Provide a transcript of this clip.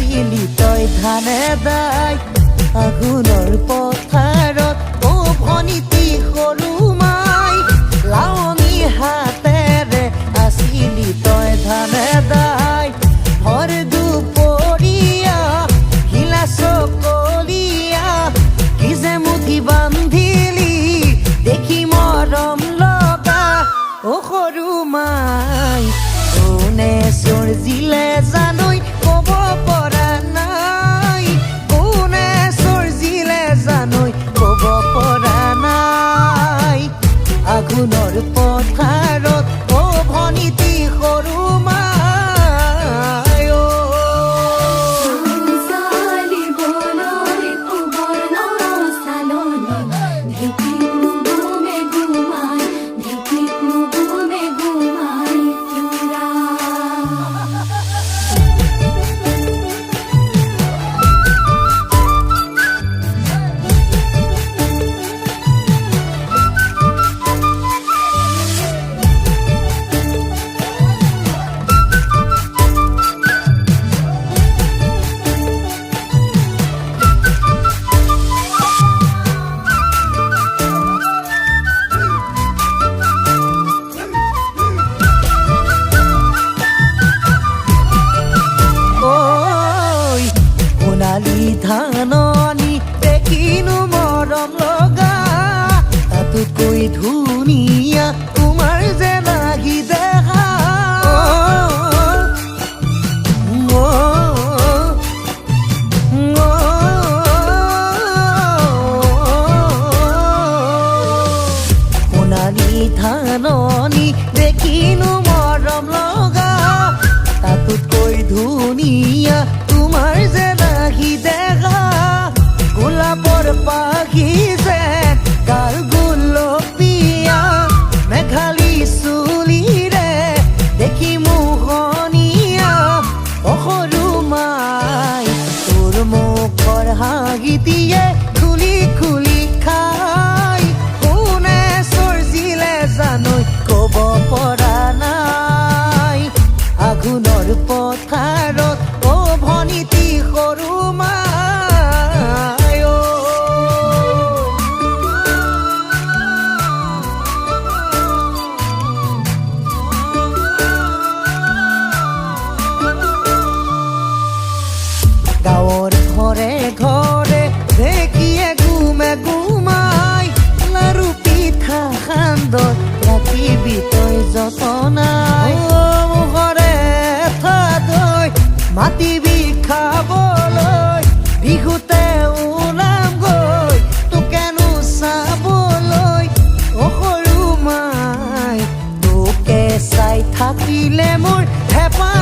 আছিলি তই ধানে দাই আঘোণৰ পথাৰত অ ভনিতি সৰু মাই লাৱঙী হাতেৰে আছিলি তই ধানে দাই ভৰ দুপৰীয়া হিলা চকলীয়া কি যে মুঠি বান্ধিলি দেখি মৰম লগা অ সৰু মাই কোনে চৰ্জিলে জানৈ ক'ব পৰা নাই কোনে চৰ্জিলে জানৈ ক'ব পৰা নাই আঘোণৰ পথাৰত অ ভনিতি সৰু মাই অ ধাননি দেখিনো মৰম লগা তাতোতকৈ ধুনীয়া তোমাৰ যে লাগি দেখা সোণালী ধাননি দেখিনো মৰম লগা তাতোতকৈ ধুনীয়া তোমাৰ যে দেখা গোলাপৰ পাখি যে গাল গুলপীয়া মেঘালী চুলিৰে দেখি মোহনীয়া অ সৰু মাই তোৰ মুখৰ হাগিটিয়ে খুলি খুলি খাই কোনে চৰ্জিলে জানৈ ক'ব পৰা নাই আঘোণৰ পথাৰত অ ভনিতি সৰু মাই অ গাঁৱৰ ঘৰে ঘৰে ঢেঁকীয়ে গুমে গুমাই লাৰু পিঠা সান্দহ ৰাখিবি তই যতনাই মুখৰে থাকৈ মাতিবি খাবলৈ বিহুতে ওলাম গৈ তোকেনো চাবলৈ অ সৰু মাই তোকে চাই থাকিলে মোৰ হেঁপাহ